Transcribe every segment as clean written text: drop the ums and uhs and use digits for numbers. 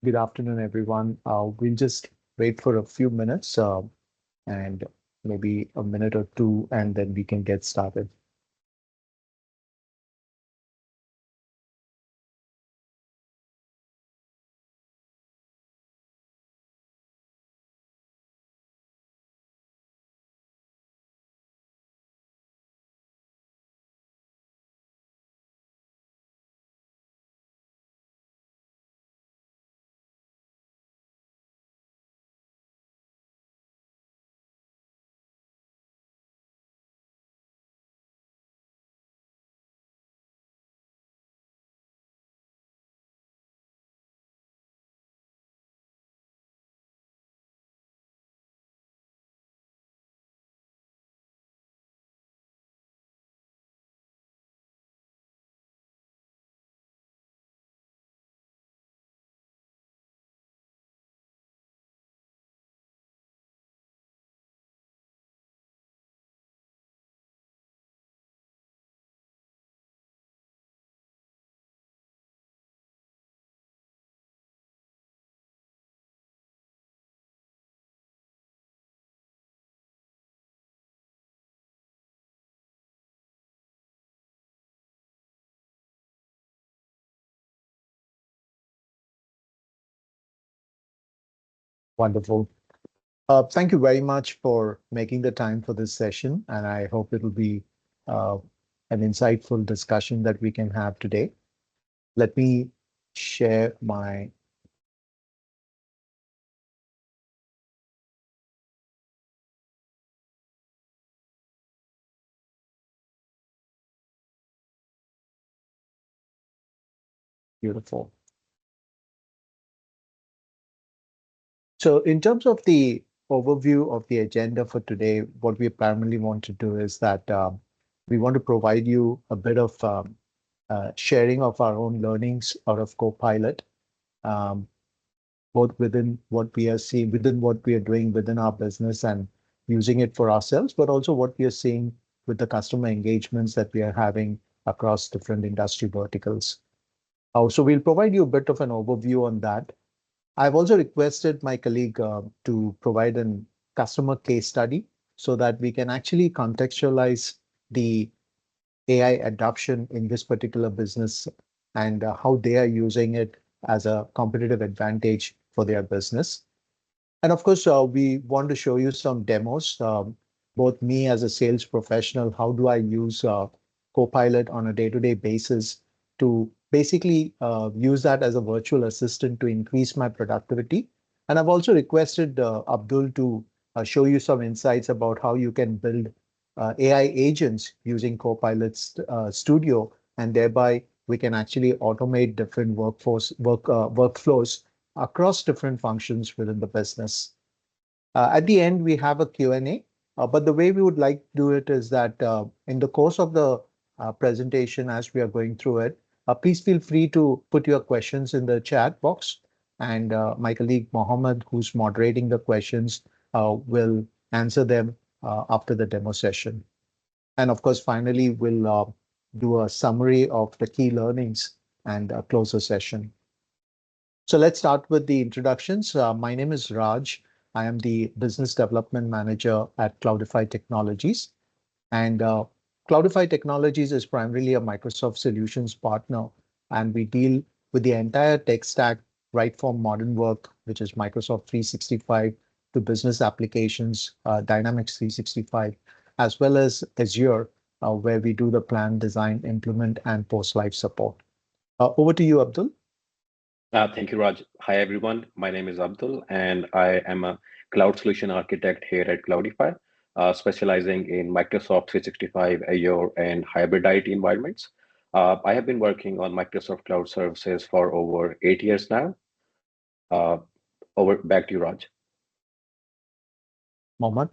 Good afternoon, everyone. We'll just wait for a few minutes and maybe a minute or two, and then we can get started. Wonderful. Thank you very much for making the time for this session, and I hope it'll be uh, an insightful discussion that we can have today. Let me share my beautiful. So in terms of the overview of the agenda for today, what we primarily want to do is that we want to provide you a bit of sharing of our own learnings out of Copilot, um, both within what we are seeing, within what we are doing within our business and using it for ourselves, but also what we are seeing with the customer engagements that we are having across different industry verticals. So we'll provide you a bit of an overview on that. I've also requested my colleague to provide a customer case study so that we can actually contextualize the AI adoption in this particular business and how they are using it as a competitive advantage for their business. And of course, we want to show you some demos. Both me as a sales professional, how do I use Copilot on a day-to-day basis to basically use that as a virtual assistant to increase my productivity. And I've also requested Abdul to show you some insights about how you can build AI agents using Copilot's Studio, and thereby we can actually automate different workflows across different functions within the business. At the end, we have a Q&A, but the way we would like to do it is that in the course of the presentation, as we are going through it, please feel free to put your questions in the chat box, and my colleague Mohammed, who's moderating the questions, will answer them after the demo session. And of course, finally, we'll do a summary of the key learnings and close the session. So let's start with the introductions. My name is Raj. I am the Business Development Manager at Kloudify Technologies. And Kloudify Technologies is primarily a Microsoft Solutions partner, and we deal with the entire tech stack, right from modern work, which is Microsoft 365, to business applications, Dynamics 365, as well as Azure, where we do the plan, design, implement, and post-life support. Over to you, Abdul. Thank you, Raj. Hi, everyone. My name is Abdul, and I am a cloud solution architect here at Kloudify, specializing in Microsoft 365, Azure, and hybrid IT environments. I have been working on Microsoft Cloud Services for over 8 years now. Uh, over back to you, Raj. Mohammed.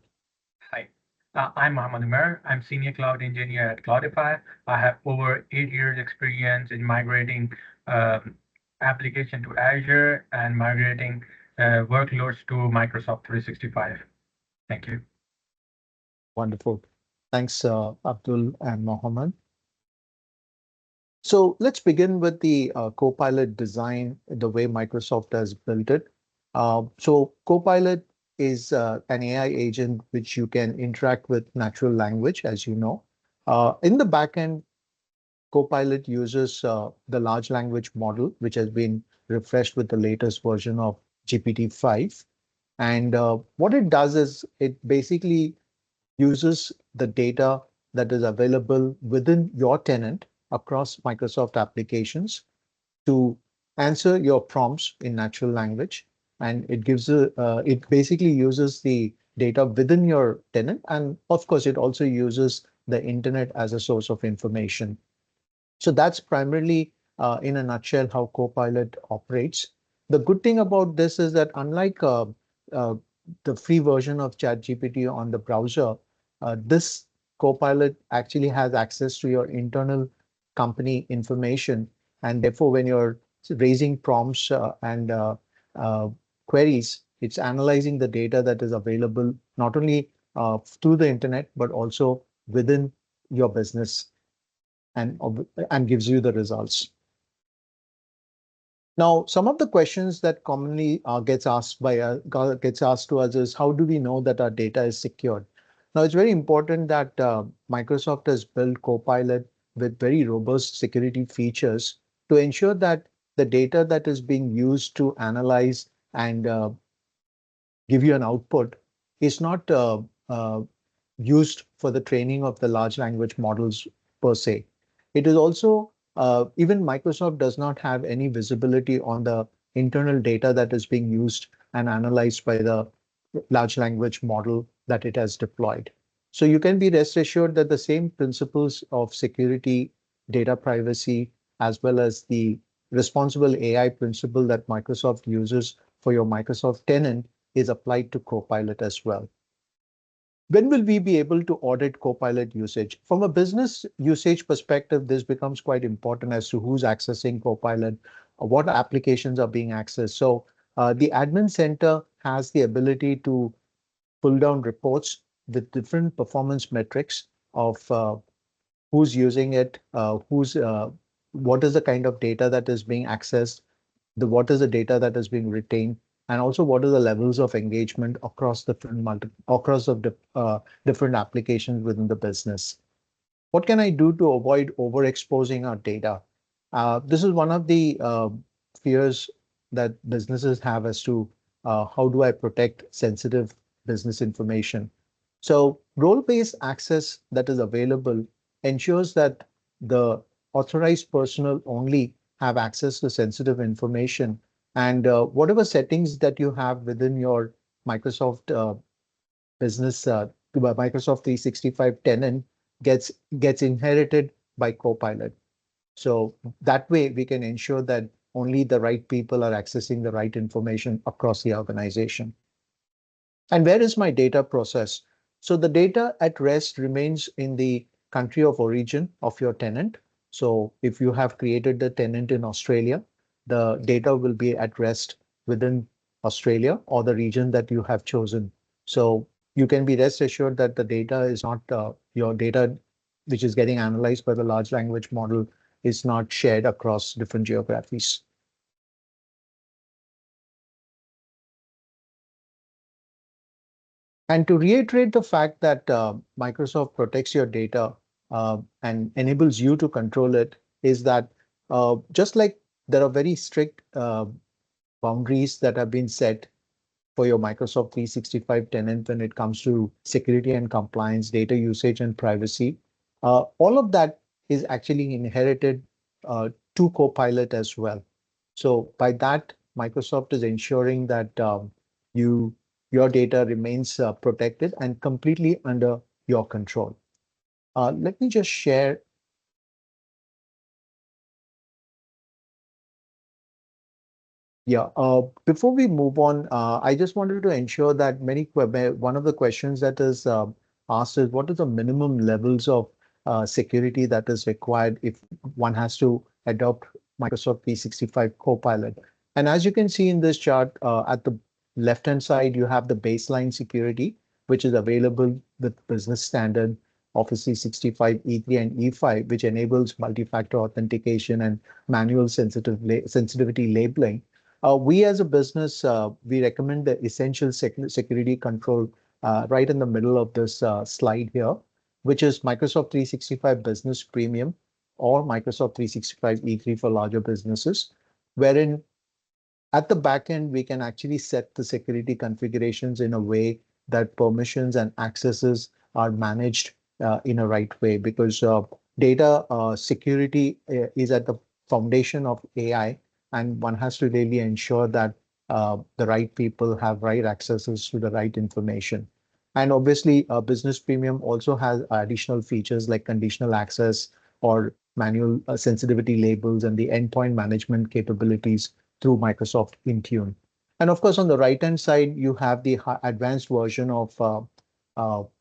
Hi, I'm Mohammed Umer. I'm Senior Cloud Engineer at Kloudify. I have over 8 years experience in migrating um, application to Azure and migrating workloads to Microsoft 365. Thank you. Wonderful. Thanks, Abdul and Mohammed. So let's begin with the Copilot design, the way Microsoft has built it. So Copilot is an AI agent which you can interact with natural language, as you know. In the backend, Copilot uses the large language model, which has been refreshed with the latest version of GPT-5. And what it does is it basically uses the data that is available within your tenant across Microsoft applications to answer your prompts in natural language. And it basically uses the data within your tenant. And of course, it also uses the internet as a source of information. So that's primarily, in a nutshell, how Copilot operates. The good thing about this is that unlike uh, the free version of ChatGPT on the browser, this Copilot actually has access to your internal company information. And therefore, when you're raising prompts and uh, queries, it's analyzing the data that is available not only through the internet, but also within your business and gives you the results. Now, some of the questions that commonly gets asked to us is how do we know that our data is secured? Now, it's very important that Microsoft has built Copilot with very robust security features to ensure that the data that is being used to analyze and give you an output is not used for the training of the large language models per se. It is also, even Microsoft does not have any visibility on the internal data that is being used and analyzed by the large language model that it has deployed. So you can be rest assured that the same principles of security, data privacy, as well as the responsible AI principle that Microsoft uses for your Microsoft tenant is applied to Copilot as well. When will we be able to audit Copilot usage? From a business usage perspective, this becomes quite important as to who's accessing Copilot, what applications are being accessed. So the admin center has the ability to pull down reports with different performance metrics of who's using it, what is the kind of data that is being accessed, what is the data that is being retained, and also what are the levels of engagement across different applications within the business. What can I do to avoid overexposing our data? This is one of the fears that businesses have as to how do I protect sensitive business information. So role-based access that is available ensures that the authorized personnel only have access to sensitive information, and whatever settings that you have within your Microsoft business Microsoft 365 tenant gets inherited by Copilot. So that way we can ensure that only the right people are accessing the right information across the organization. And where is my data processed? So the data at rest remains in the country of origin of your tenant. So if you have created the tenant in Australia, the data will be at rest within Australia or the region that you have chosen. So you can be rest assured that the data is not your data, which is getting analyzed by the large language model, is not shared across different geographies. And to reiterate the fact that Microsoft protects your data and enables you to control it, is that just like there are very strict boundaries that have been set for your Microsoft 365 tenant when it comes to security and compliance, data usage and privacy, all of that is actually inherited to Copilot as well. So by that, Microsoft is ensuring that you your data remains protected and completely under your control. Let me just share. Yeah, before we move on, I just wanted to ensure that one of the questions that is asked is what is the minimum levels of security that is required if one has to adopt Microsoft 365 Copilot. And as you can see in this chart, at the left-hand side, you have the baseline security, which is available with business standard. Office 365 E3 and E5, which enables multi-factor authentication and manual sensitivity labeling. We as a business, we recommend the essential security control right in the middle of this slide here, which is Microsoft 365 Business Premium or Microsoft 365 E3 for larger businesses, wherein at the back end, we can actually set the security configurations in a way that permissions and accesses are managed in a right way, because data security is at the foundation of AI, and one has to really ensure that the right people have right accesses to the right information. And obviously, Business Premium also has additional features like conditional access or manual sensitivity labels and the endpoint management capabilities through Microsoft Intune. And of course, on the right-hand side, you have the advanced version of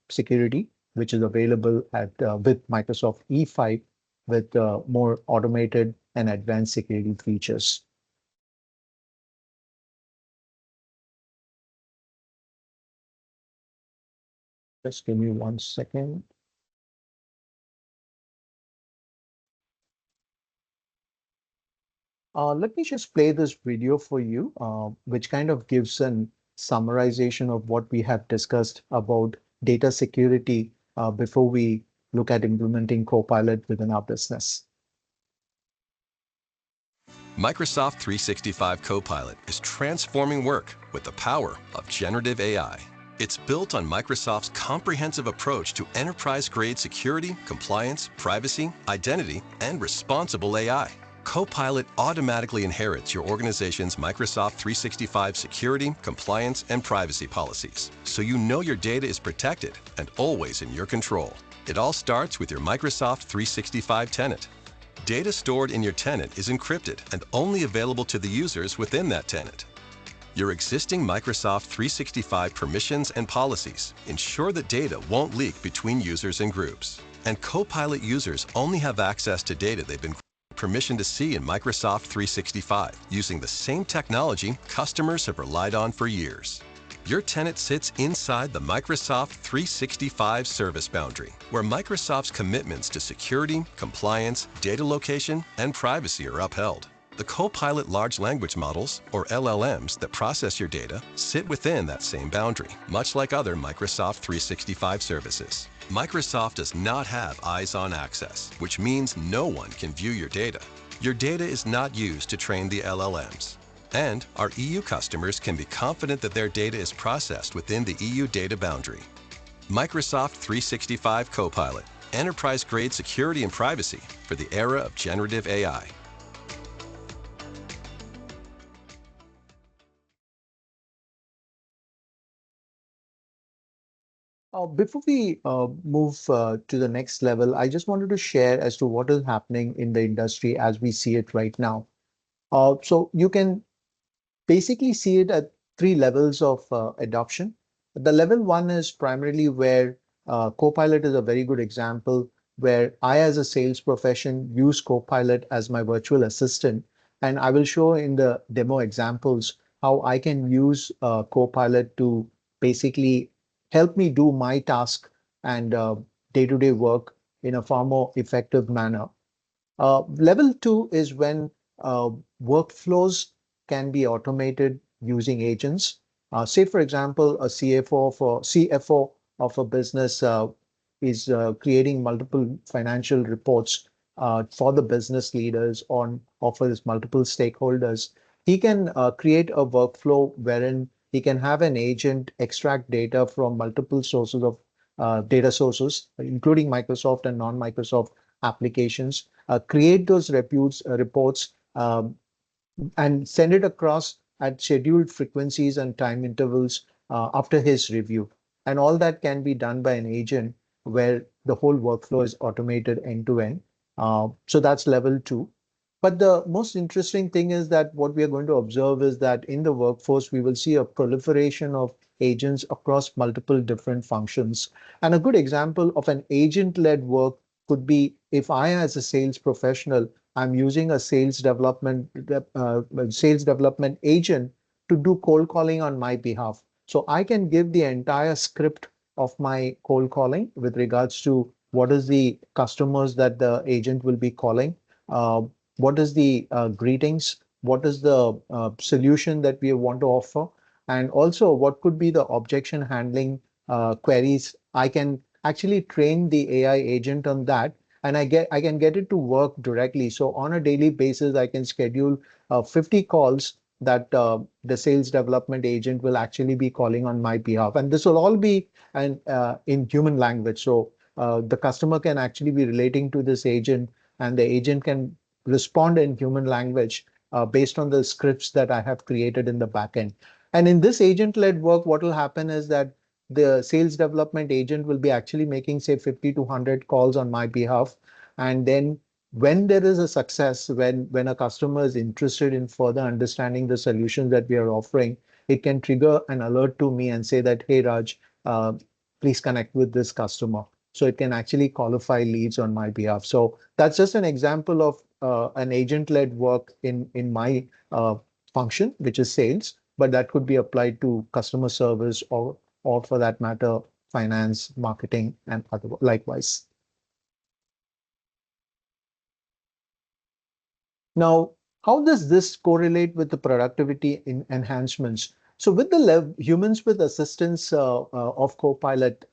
security, which is available with Microsoft E5 with more automated and advanced security features. Just give me 1 second. Let me just play this video for you, which kind of gives an summarization of what we have discussed about data security before we look at implementing Copilot within our business. Microsoft 365 Copilot is transforming work with the power of generative AI. It's built on Microsoft's comprehensive approach to enterprise-grade security, compliance, privacy, identity, and responsible AI. Copilot automatically inherits your organization's Microsoft 365 security, compliance, and privacy policies, so you know your data is protected and always in your control. It all starts with your Microsoft 365 tenant. Data stored in your tenant is encrypted and only available to the users within that tenant. Your existing Microsoft 365 permissions and policies ensure that data won't leak between users and groups. And Copilot users only have access to data they've been permission to see in Microsoft 365 using the same technology customers have relied on for years. Your tenant sits inside the Microsoft 365 service boundary, where Microsoft's commitments to security, compliance, data location, and privacy are upheld. The Copilot large language models, or LLMs, that process your data sit within that same boundary, much like other Microsoft 365 services. Microsoft does not have eyes-on access, which means no one can view your data. Your data is not used to train the LLMs. And our EU customers can be confident that their data is processed within the EU data boundary. Microsoft 365 Copilot, enterprise-grade security and privacy for the era of generative AI. Before we move to the next level, I just wanted to share as to what is happening in the industry as we see it right now. So you can basically see it at three levels of adoption. The level one is primarily where Copilot is a very good example, where I, as a sales profession, use Copilot as my virtual assistant. And I will show in the demo examples how I can use Copilot to basically help me do my task and day-to-day work in a far more effective manner. Level two is when workflows can be automated using agents. Say, for example, a CFO of a business is creating multiple financial reports for the business leaders or for his multiple stakeholders. He can create a workflow wherein he can have an agent extract data from multiple sources of data sources, including Microsoft and non-Microsoft applications, create those reports and send it across at scheduled frequencies and time intervals after his review. And all that can be done by an agent where the whole workflow is automated end to end. So that's level two. But the most interesting thing is that what we are going to observe is that in the workforce, we will see a proliferation of agents across multiple different functions. And a good example of an agent-led work could be if I, as a sales professional, I'm using a sales development agent to do cold calling on my behalf. So I can give the entire script of my cold calling with regards to what is the customers that the agent will be calling, uh, what is the greetings, what is the solution that we want to offer, and also what could be the objection handling queries. I can actually train the AI agent on that, and I can get it to work directly. So on a daily basis, I can schedule 50 calls that the sales development agent will actually be calling on my behalf, and this will all be in human language. So the customer can actually be relating to this agent, and the agent can respond in human language based on the scripts that I have created in the backend. And in this agent-led work, what will happen is that the sales development agent will be actually making, say, 50 to 100 calls on my behalf. And then when there is a success, when a customer is interested in further understanding the solutions that we are offering, it can trigger an alert to me and say that, hey, Raj, please connect with this customer. So it can actually qualify leads on my behalf. So that's just an example of an agent-led work in my function, which is sales, but that could be applied to customer service or for that matter, finance, marketing, and other likewise. Now, how does this correlate with the productivity in enhancements? So with the humans with assistance of Copilot,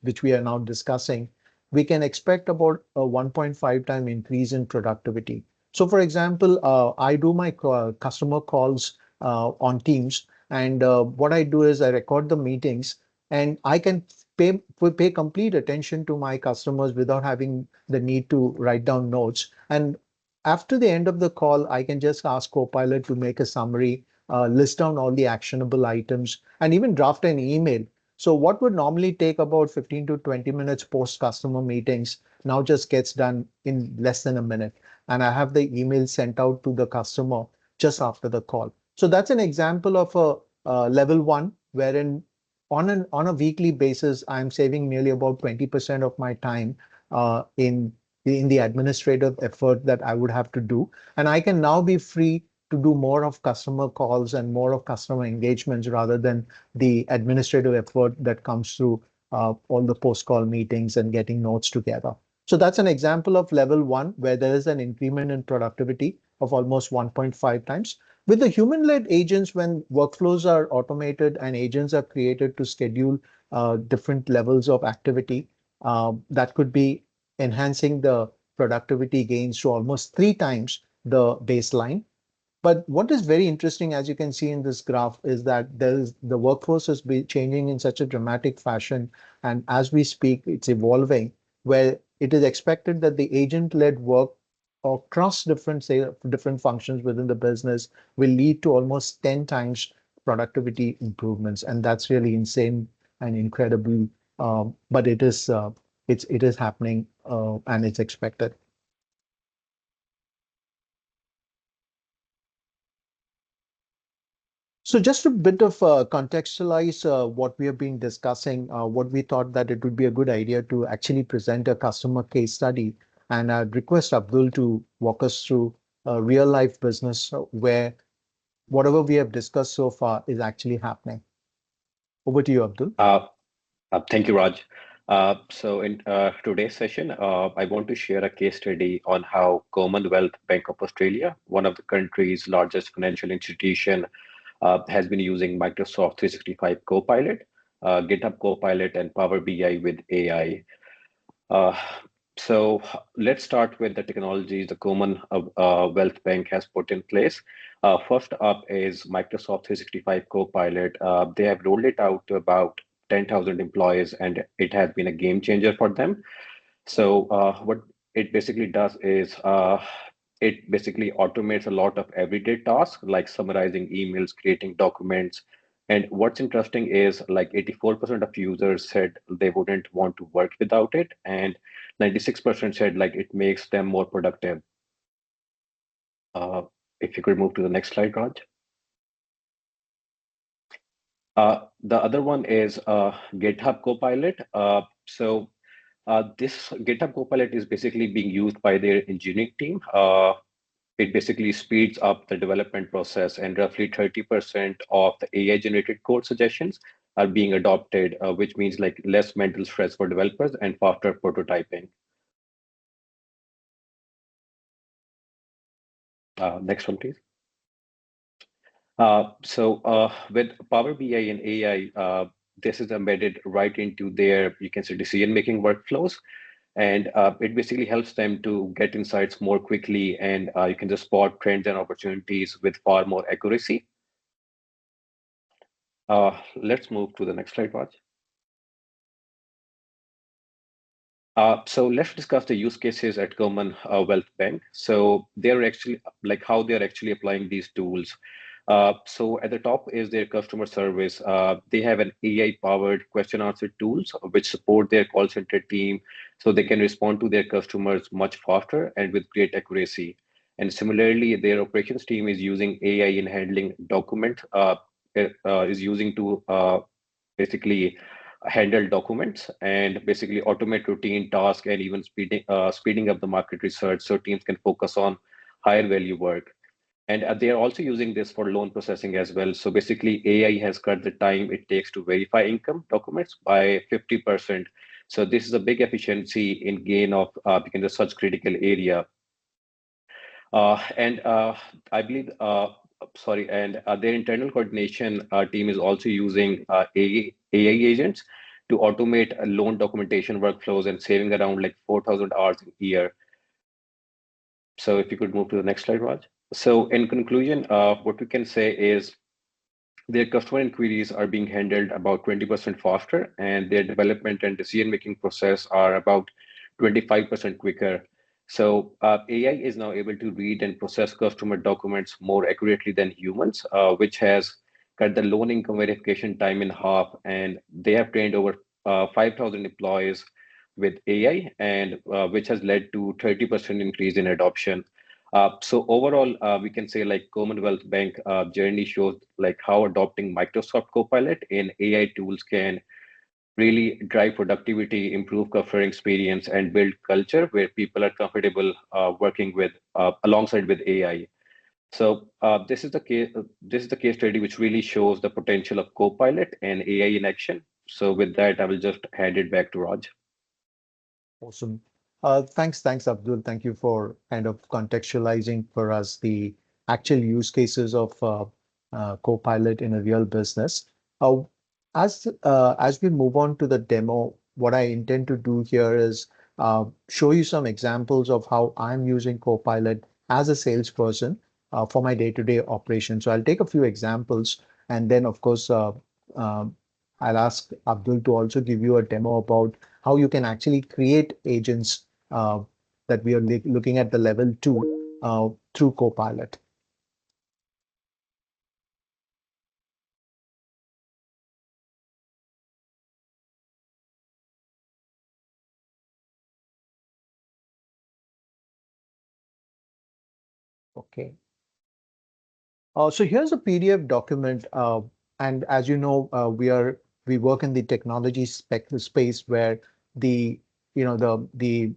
which we are now discussing, we can expect about a 1.5 time increase in productivity. So for example, I do my customer calls on Teams, and what I do is I record the meetings, and I can pay complete attention to my customers without having the need to write down notes. And after the end of the call, I can just ask Copilot to make a summary, list down all the actionable items, and even draft an email. So what would normally take about 15 to 20 minutes post customer meetings now just gets done in less than a minute. And I have the email sent out to the customer just after the call. So that's an example of a level one, wherein on a weekly basis, I'm saving nearly about 20% of my time in the administrative effort that I would have to do. And I can now be free to do more of customer calls and more of customer engagements rather than the administrative effort that comes through all the post-call meetings and getting notes together. So that's an example of level one where there is an increment in productivity of almost 1.5 times. With the human-led agents, when workflows are automated and agents are created to schedule different levels of activity, that could be enhancing the productivity gains to almost 3 times the baseline. But what is very interesting, as you can see in this graph, is that the workforce is changing in such a dramatic fashion. And as we speak, it's evolving where it is expected that the agent-led work across different functions within the business will lead to almost 10 times productivity improvements. And that's really insane and incredible. But it is happening and it's expected. So just a bit of contextualize what we have been discussing, what we thought that it would be a good idea to actually present a customer case study. And I'd request Abdul to walk us through a real life business where whatever we have discussed so far is actually happening. Over to you, Abdul. Thank you, Raj. So in today's session, I want to share a case study on how Commonwealth Bank of Australia, one of the country's largest financial institution, has been using Microsoft 365 Copilot, GitHub Copilot, and Power BI with AI. Uh, so let's start with the technologies the Commonwealth Bank has put in place. First up is Microsoft 365 Copilot. They have rolled it out to about 10,000 employees, and it has been a game changer for them. So what it basically does is it basically automates a lot of everyday tasks like summarizing emails, creating documents. And what's interesting is like 84% of users said they wouldn't want to work without it. And 96% said like it makes them more productive. Uh, if you could move to the next slide, Raj. The other one is GitHub Copilot. This GitHub Copilot is basically being used by their engineering team. It basically speeds up the development process, and roughly 30% of the AI generated code suggestions are being adopted, which means like less mental stress for developers and faster prototyping. Next one, please. With Power BI and AI, this is embedded right into their, you can say, decision-making workflows. And it basically helps them to get insights more quickly, and you can just spot trends and opportunities with far more accuracy. Let's move to the next slide, Raj. So let's discuss the use cases at Common Wealth Bank. So they're actually like how they're actually applying these tools. So at the top is their customer service. They have an AI-powered question answer tools which support their call center team so they can respond to their customers much faster and with great accuracy. And similarly, their operations team is using AI in handling documents, is using to basically handle documents and basically automate routine tasks and even speeding up the market research so teams can focus on higher value work. And they are also using this for loan processing as well. So basically, AI has cut the time it takes to verify income documents by 50%. So this is a big efficiency in gain of because of such critical area. And I believe, sorry, and their internal coordination team is also using AI agents to automate loan documentation workflows and saving around like 4,000 hours a year. So if you could move to the next slide, Raj. So in conclusion, what we can say is their customer inquiries are being handled about 20% faster, and their development and decision-making process are about 25% quicker. So AI is now able to read and process customer documents more accurately than humans, which has cut the loan income verification time in half. And they have trained over 5,000 employees with AI, and which has led to 30% increase in adoption. So overall, we can say like Commonwealth Bank journey shows like how adopting Microsoft Copilot in AI tools can really drive productivity, improve customer experience, and build culture where people are comfortable working with alongside with AI. So this is the case. This is the case study which really shows the potential of Copilot and AI in action. So with that, I will just hand it back to Raj. Awesome. Thanks, Abdul. Thank you for kind of contextualizing for us the actual use cases of Copilot in a real business. Uh, as we move on to the demo, what I intend to do here is show you some examples of how I'm using Copilot as a salesperson for my day-to-day operation. So I'll take a few examples, and then of course I'll ask Abdul to also give you a demo about how you can actually create agents that we are looking at the level 2 through Copilot. Okay. So here's a PDF document, and as you know, we work in the technology space where the you know the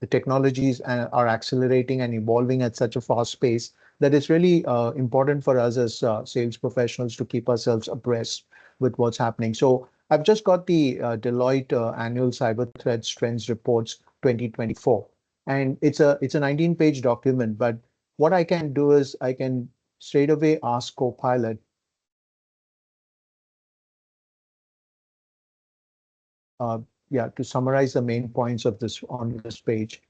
technologies are accelerating and evolving at such a fast pace that it's really important for us as sales professionals to keep ourselves abreast with what's happening. So I've just got the Deloitte annual cyber threats trends reports 2024, and it's a 19-page document, but what I can do is I can straight away ask Copilot to summarize the main points of this on this page.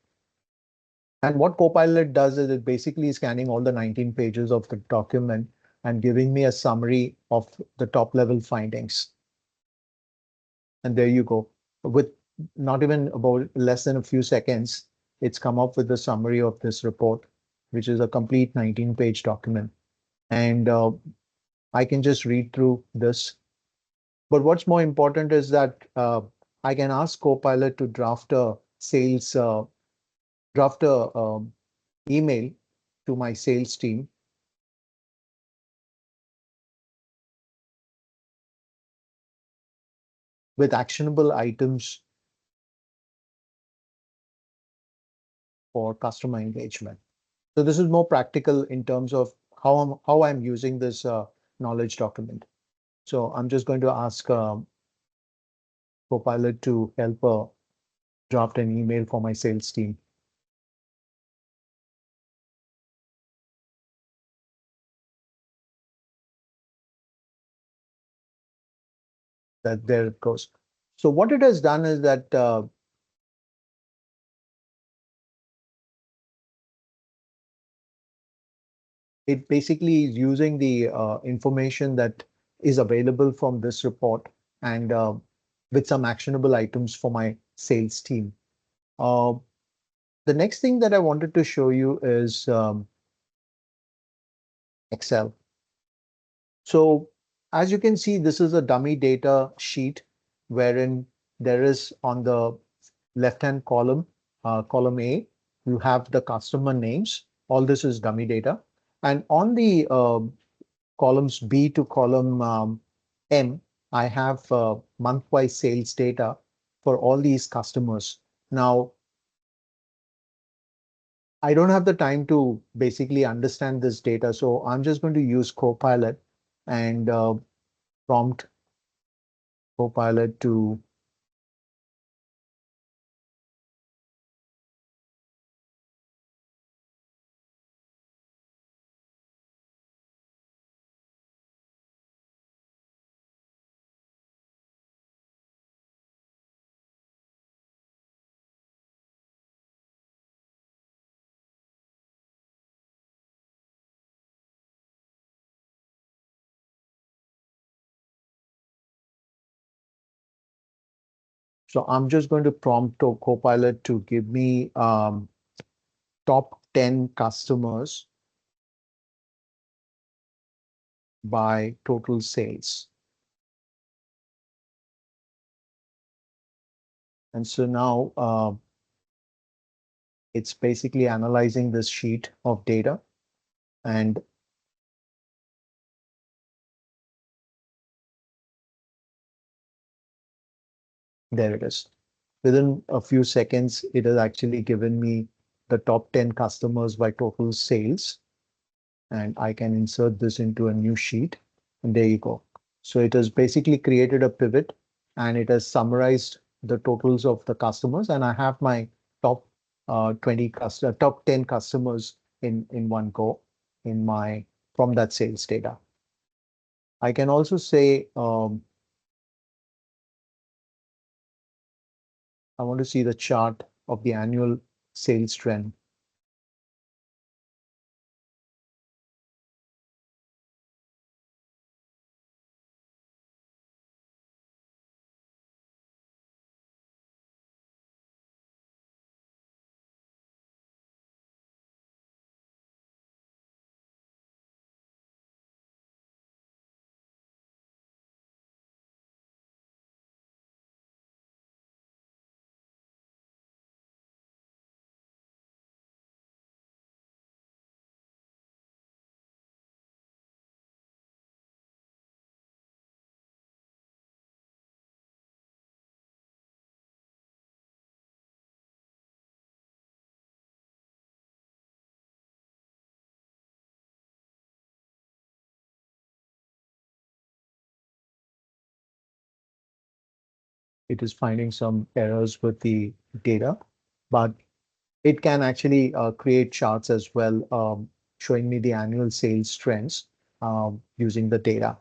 And what Copilot does is it basically scanning all the 19 pages of the document and giving me a summary of the top level findings. And there you go. With not even about less than a few seconds, it's come up with the summary of this report, which is a complete 19-page document. And I can just read through this. But what's more important is that I can ask Copilot to draft a email to my sales team with actionable items for customer engagement. So this is more practical in terms of how I'm using this knowledge document. So I'm just going to ask Copilot to help draft an email for my sales team. That there it goes. So what it has done is that it basically is using the information that is available from this report and with some actionable items for my sales team. The next thing that I wanted to show you is Excel. So as you can see, this is a dummy data sheet wherein there is on the left-hand column, column A, you have the customer names. All this is dummy data. And on the columns B to column M, I have month-wise sales data for all these customers. Now, I don't have the time to basically understand this data, so I'm just going to use Copilot and prompt Copilot to So I'm just going to prompt Copilot to give me top 10 customers by total sales. And so now it's basically analyzing this sheet of data, and there it is. Within a few seconds, it has actually given me the top 10 customers by total sales. And I can insert this into a new sheet. And there you go. So it has basically created a pivot and it has summarized the totals of the customers. And I have my top 10 customers in one go in my from that sales data. I can also say I want to see the chart of the annual sales trend. It is finding some errors with the data, but it can actually create charts as well, showing me the annual sales trends using the data.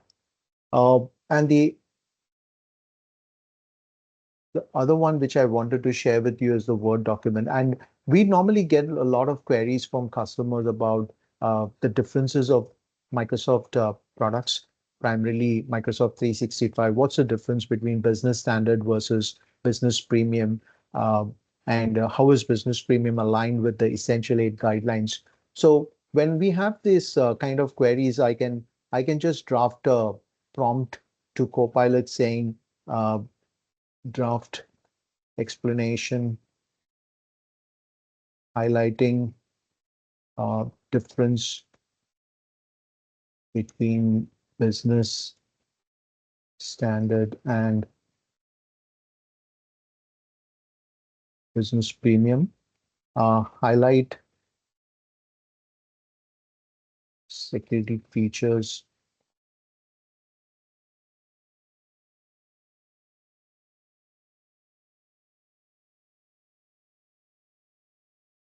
And the other one which I wanted to share with you is the Word document. And we normally get a lot of queries from customers about the differences of Microsoft products, primarily Microsoft 365. What's the difference between business standard versus business premium? And how is business premium aligned with the Essential 8 guidelines? So when we have this kind of queries, I can just draft a prompt to Copilot saying, draft explanation highlighting difference between business standard and business premium. Highlight security features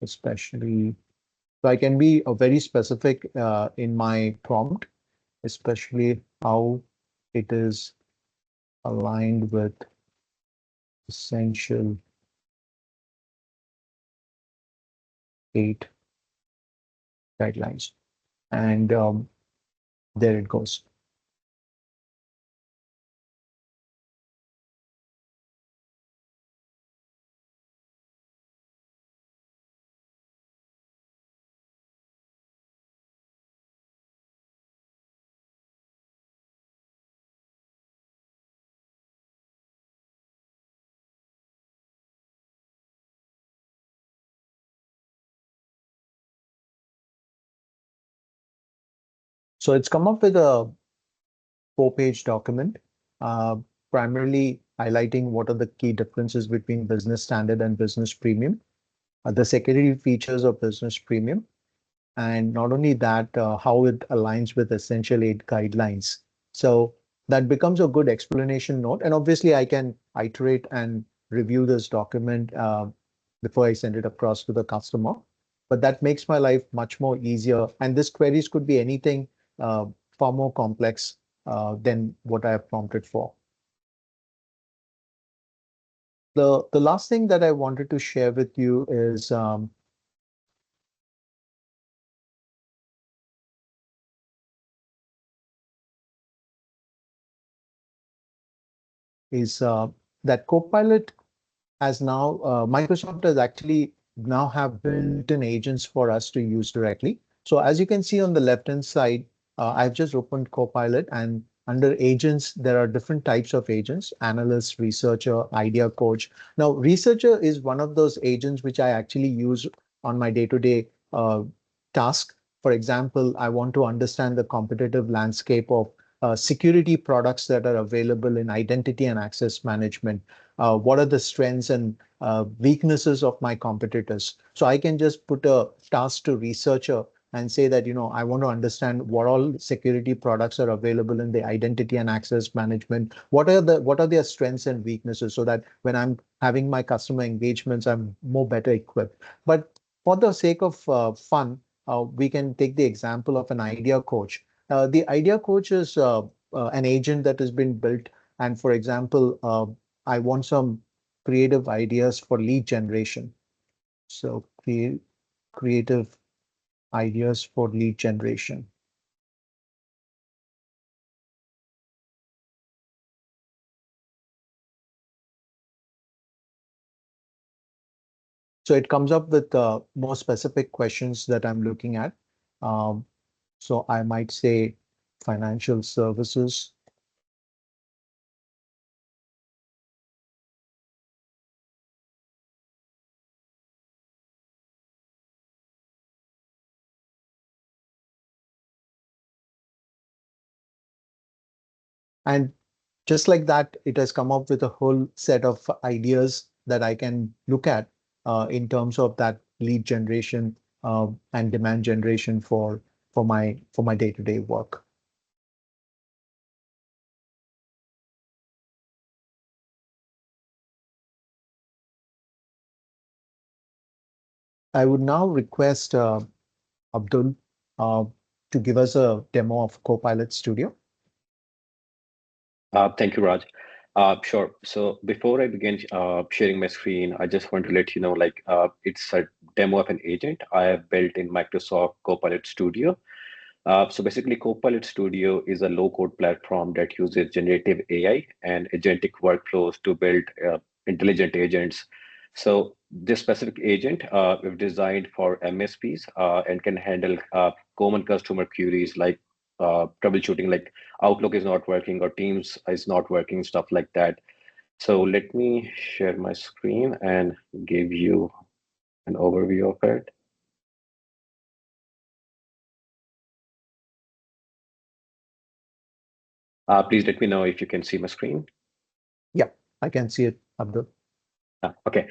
especially, so I can be very specific in my prompt, especially how it is aligned with essential 8 guidelines. And there it goes. So it's come up with a 4-page document, uh, primarily highlighting what are the key differences between business standard and business premium, the security features of business premium, and not only that, how it aligns with Essential 8 guidelines. So that becomes a good explanation note. And obviously, I can iterate and review this document before I send it across to the customer. But that makes my life much more easier. And this queries could be anything uh, far more complex than what I have prompted for. The last thing that I wanted to share with you is that Copilot has now, Microsoft has actually now have built-in agents for us to use directly. So as you can see on the left-hand side, I've just opened Copilot, and under agents, there are different types of agents: analyst, researcher, idea coach. Now, researcher is one of those agents which I actually use on my day-to-day task. For example, I want to understand the competitive landscape of security products that are available in identity and access management. What are the strengths and weaknesses of my competitors? So I can just put a task to researcher and say that, I want to understand what all security products are available in the identity and access management. What are their strengths and weaknesses, so that when I'm having my customer engagements, I'm more better equipped. But for the sake of fun, we can take the example of an idea coach. The idea coach is an agent that has been built. And for example, I want some creative ideas for lead generation. So creative ideas for lead generation. So it comes up with more specific questions that I'm looking at. Um, so I might say financial services. And just like that, it has come up with a whole set of ideas that I can look at in terms of that lead generation and demand generation for my day-to-day work. I would now request Abdul uh, to give us a demo of Copilot Studio. Thank you, Raj. Sure. So before I begin sharing my screen, I just want to let you know, it's a demo of an agent I have built in Microsoft Copilot Studio. So basically, Copilot Studio is a low-code platform that uses generative AI and agentic workflows to build intelligent agents. So this specific agent we've designed for MSPs and can handle common customer queries like troubleshooting, like Outlook is not working or Teams is not working, stuff like that. So let me share my screen and give you an overview of it. Please let me know if you can see my screen. Yeah, I can see it, Abdul. Okay,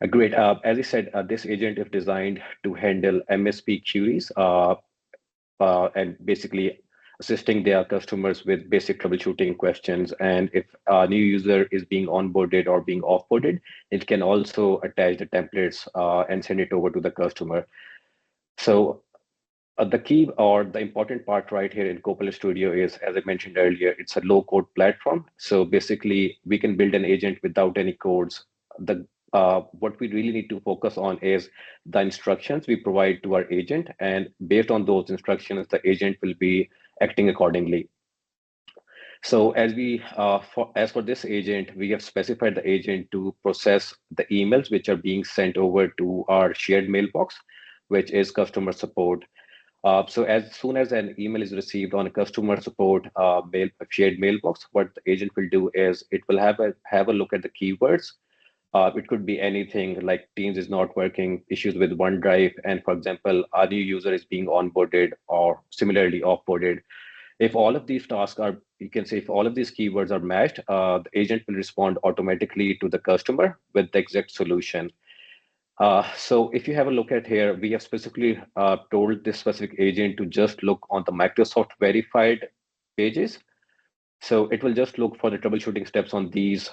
great. As I said, this agent is designed to handle MSP queries and basically assisting their customers with basic troubleshooting questions. And if a new user is being onboarded or being offboarded, it can also attach the templates and send it over to the customer. So the key or the important part right here in Copilot Studio is, as I mentioned earlier, it's a low-code platform. So basically, we can build an agent without any codes. The what we really need to focus on is the instructions we provide to our agent, and based on those instructions, the agent will be acting accordingly. So as for this agent, we have specified the agent to process the emails which are being sent over to our shared mailbox, which is customer support. So as soon as an email is received on a customer support shared mailbox, what the agent will do is it will have a look at the keywords. It could be anything like Teams is not working, issues with OneDrive, and for example, a new user is being onboarded or similarly offboarded. If all of these tasks are, you can say, if all of these keywords are matched, the agent will respond automatically to the customer with the exact solution. So if you have a look at here, we have specifically told this specific agent to just look on the Microsoft verified pages. So it will just look for the troubleshooting steps on these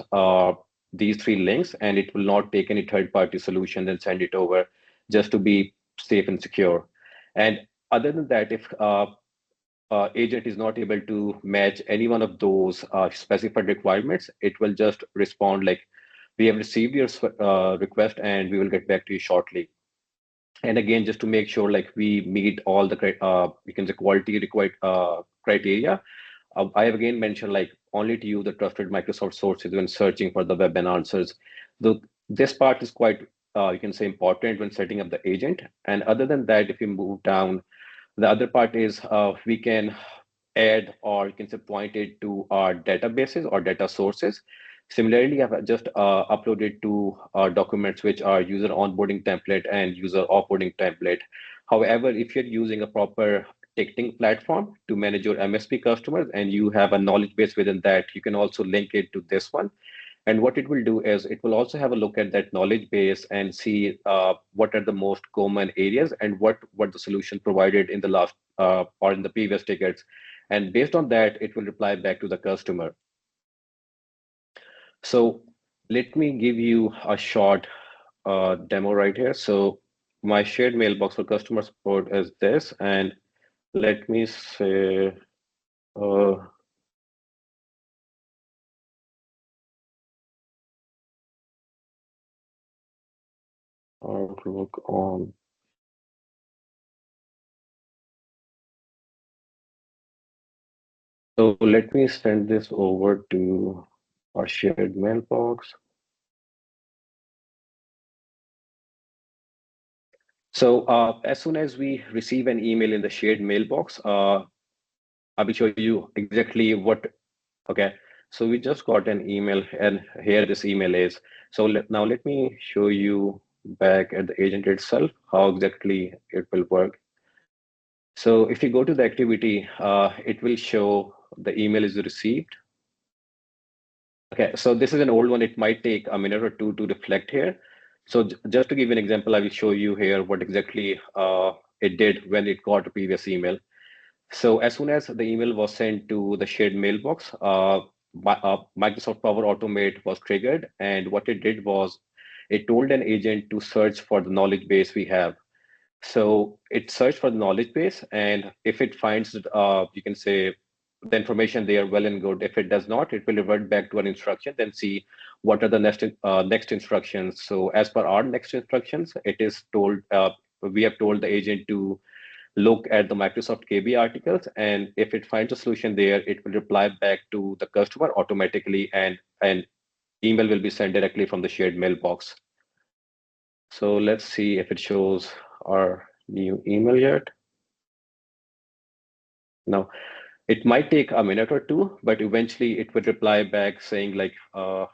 three links, and it will not take any third-party solution and send it over, just to be safe and secure. And other than that, if agent is not able to match any one of those specified requirements, it will just respond like, we have received your request and we will get back to you shortly. And again, just to make sure like we meet all the you can say quality required criteria, I have again mentioned like only to use the trusted Microsoft sources when searching for the web and answers. Though this part is quite you can say important when setting up the agent. And other than that, if you move down, the other part is we can add or you can say point it to our databases or data sources. Similarly, I've just uploaded two documents which are user onboarding template and user offboarding template. However, if you're using a proper ticketing platform to manage your MSP customers and you have a knowledge base within that, you can also link it to this one. And what it will do is it will also have a look at that knowledge base and see what are the most common areas and what the solution provided in the last or in the previous tickets. And based on that, it will reply back to the customer. So let me give you a short demo right here. So my shared mailbox for customer support is this, and let me say, uh, Outlook on. So let me send this over to our shared mailbox. So as soon as we receive an email in the shared mailbox, I will show you exactly what, okay. So we just got an email and here this email is. So now let me show you back at the agent itself, how exactly it will work. So if you go to the activity, it will show the email is received. Okay, so this is an old one. It might take a minute or two to reflect here. So just to give you an example, I will show you here what exactly it did when it got a previous email. So as soon as the email was sent to the shared mailbox, Microsoft Power Automate was triggered. And what it did was it told an agent to search for the knowledge base we have. So it searched for the knowledge base, and if it finds, you can say, the information there, well and good. If it does not, it will revert back to an instruction, then see what are the next instructions. So as per our next instructions, it is told, we have told the agent to look at the Microsoft KB articles, and if it finds a solution there, it will reply back to the customer automatically, and an email will be sent directly from the shared mailbox. So let's see if it shows our new email yet. Now, it might take a minute or two, but eventually it would reply back saying like, while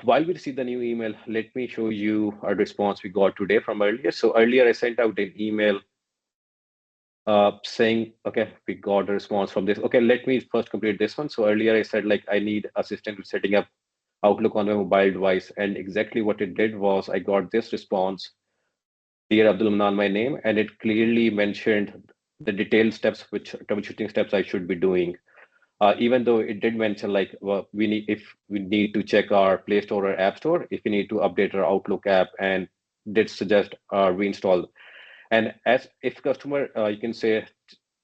we receive the new email, let me show you a response we got today from earlier. So earlier I sent out an email saying, okay, we got a response from this. Okay, let me first complete this one. So earlier I said like, I need assistance with setting up Outlook on my mobile device. And exactly what it did was I got this response Dear Abdul Manan, my name, and it clearly mentioned the detailed steps, which troubleshooting steps I should be doing. Even though it did mention like we need if we need to check our Play Store or App Store, if we need to update our Outlook app, and did suggest reinstall. And as if customer, you can say,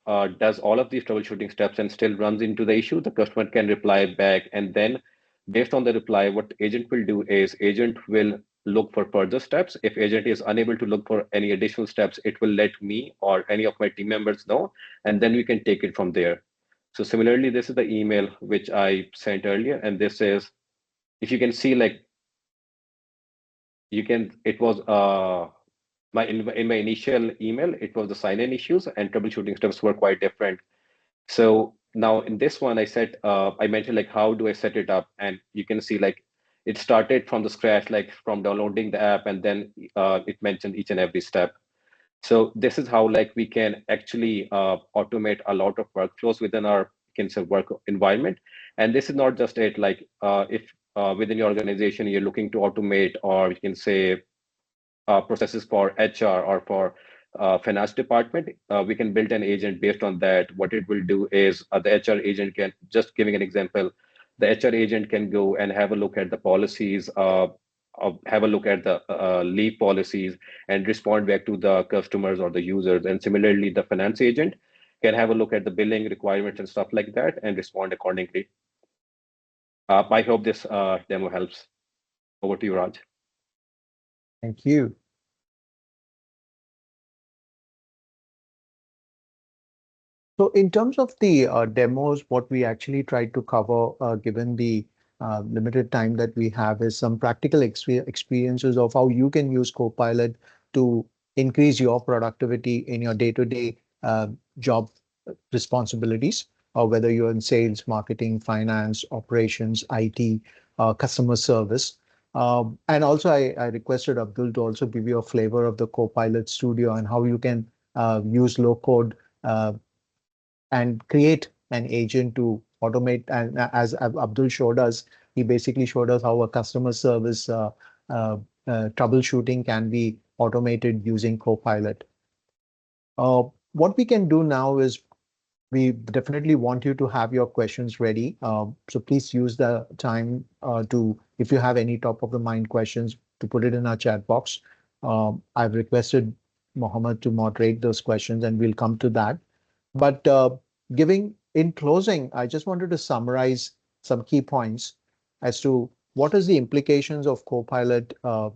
does all of these troubleshooting steps and still runs into the issue, the customer can reply back, and then based on the reply, what agent will do is agent will look for further steps. If agent is unable to look for any additional steps, it will let me or any of my team members know, and then we can take it from there. So similarly, this is the email which I sent earlier, and this is, if you can see, like you can, it was in my initial email, it was the sign-in issues and troubleshooting steps were quite different. So now in this one, I mentioned like how do I set it up, and you can see like it started from the scratch, like from downloading the app, and then it mentioned each and every step. So this is how like we can actually automate a lot of workflows within our, you can say, work environment. And this is not just it. Like if within your organization you're looking to automate, or you can say processes for HR or for finance department, we can build an agent based on that. What it will do is the HR agent can, just giving an example, the HR agent can go and have a look at the policies, have a look at the leave policies, and respond back to the customers or the users. And similarly, the finance agent can have a look at the billing requirements and stuff like that and respond accordingly. I hope this demo helps. Over to you, Raj. Thank you. So in terms of the demos, what we actually tried to cover, given the limited time that we have, is some practical experiences of how you can use Copilot to increase your productivity in your day-to-day job responsibilities, or whether you're in sales, marketing, finance, operations, IT, customer service. And also, I requested Abdul to also give you a flavor of the Copilot Studio and how you can use low code and create an agent to automate. And as Abdul showed us, he basically showed us how a customer service troubleshooting can be automated using Copilot. What we can do now is we definitely want you to have your questions ready. So please use the time if you have any top of the mind questions, to put it in our chat box. I've requested Mohammed to moderate those questions, and we'll come to that. But in closing, I just wanted to summarize some key points as to what is the implications of Copilot on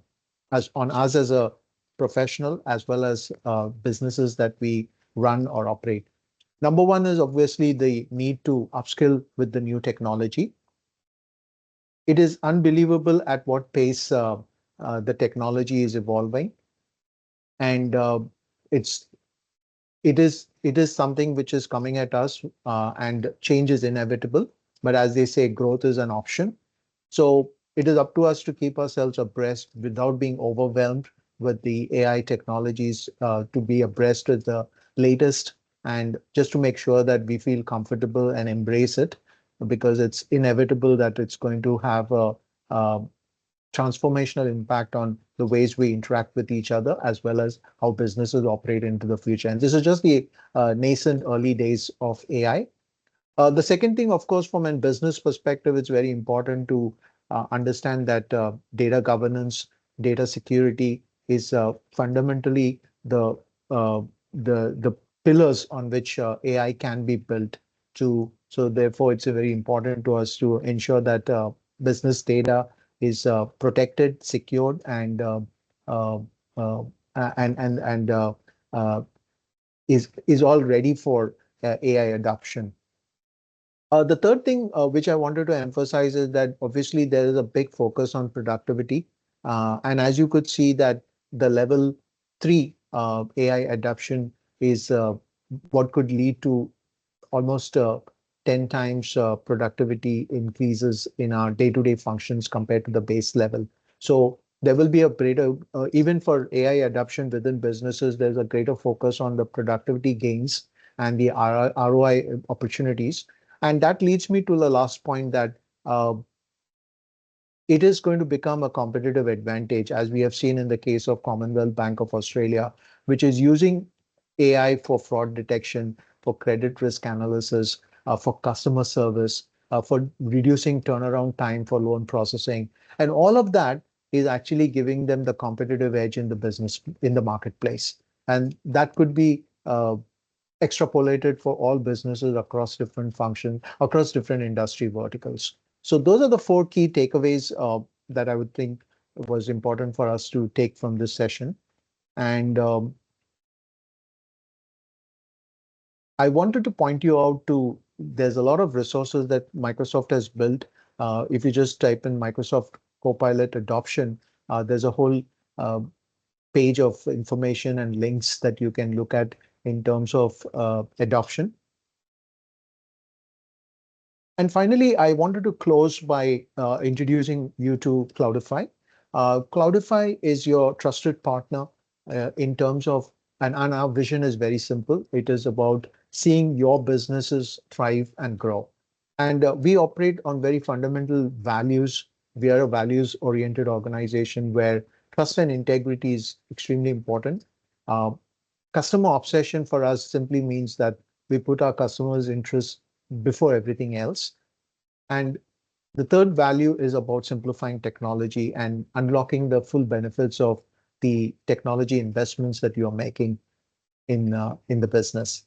us as a professional, as well as businesses that we run or operate. Number one is obviously the need to upskill with the new technology. It is unbelievable at what pace the technology is evolving, and it is something which is coming at us, and change is inevitable. But as they say, growth is an option. So it is up to us to keep ourselves abreast without being overwhelmed with the AI technologies, to be abreast with the latest, and just to make sure that we feel comfortable and embrace it, because it's inevitable that it's going to have a transformational impact on the ways we interact with each other, as well as how businesses operate into the future. And this is just the nascent early days of AI. The second thing, of course, from a business perspective, it's very important to understand that data governance, data security is fundamentally the pillars on which AI can be built to. So therefore, it's very important to us to ensure that business data is protected, secured, and uh, uh, and is all ready for AI adoption. The third thing which I wanted to emphasize is that obviously there is a big focus on productivity. And as you could see that the level 3 AI adoption is what could lead to almost 10 times productivity increases in our day-to-day functions compared to the base level. So there will be a greater, even for AI adoption within businesses, there's a greater focus on the productivity gains and the ROI opportunities. And that leads me to the last point, that it is going to become a competitive advantage, as we have seen in the case of Commonwealth Bank of Australia, which is using AI for fraud detection, for credit risk analysis, for customer service, for reducing turnaround time for loan processing. And all of that is actually giving them the competitive edge in the business, in the marketplace. And that could be extrapolated for all businesses across different functions, across different industry verticals. So those are the four key takeaways that I would think was important for us to take from this session. And I wanted to point you out to, there's a lot of resources that Microsoft has built. If you just type in Microsoft Copilot adoption, there's a whole uh, page of information and links that you can look at in terms of adoption. And finally, I wanted to close by introducing you to Kloudify. Kloudify is your trusted partner in terms of, and our vision is very simple. It is about seeing your businesses thrive and grow. And we operate on very fundamental values. We are a values-oriented organization where trust and integrity is extremely important. Uh, Customer obsession for us simply means that we put our customers' interests before everything else. And the third value is about simplifying technology and unlocking the full benefits of the technology investments that you are making in the business.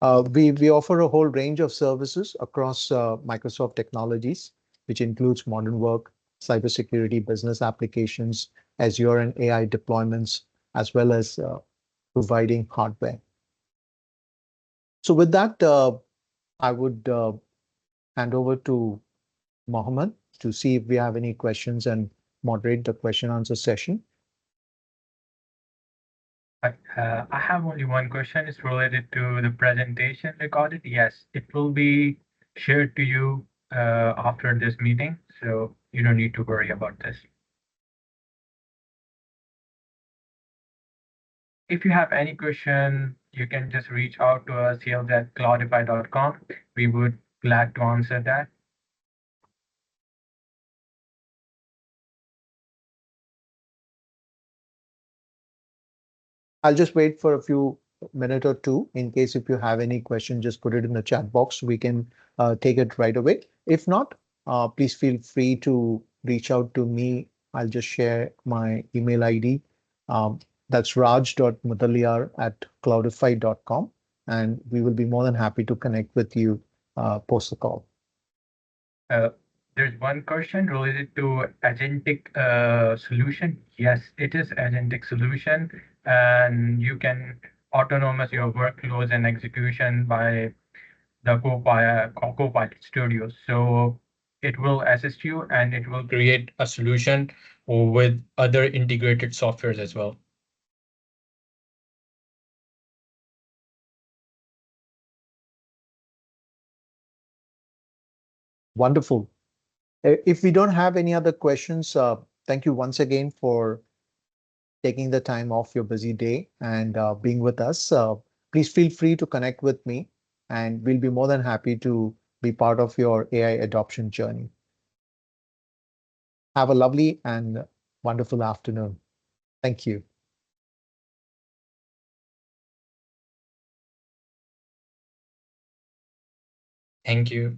We offer a whole range of services across Microsoft technologies, which includes modern work, cybersecurity, business applications, Azure and AI deployments, as well as providing hardware. So with that, I would hand over to Mohammed to see if we have any questions and moderate the question answer session. I have only one question. It's related to the presentation recorded. Yes, it will be shared to you after this meeting, so you don't need to worry about this. If you have any question, you can just reach out to us here at cloudify.com. We would glad to answer that. I'll just wait for a few minute or two in case if you have any question, just put it in the chat box. We can take it right away. If not, please feel free to reach out to me. I'll just share my email ID. That's raj.mudaliar@cloudify.com, and we will be more than happy to connect with you post the call. There's one question related to agentic solution. Yes, it is agentic solution, and you can autonomous your workloads and execution by the Copilot Studio. So it will assist you and it will create a solution with other integrated softwares as well. Wonderful. If we don't have any other questions, thank you once again for taking the time off your busy day and being with us. Please feel free to connect with me, and we'll be more than happy to be part of your AI adoption journey. Have a lovely and wonderful afternoon. Thank you. Thank you.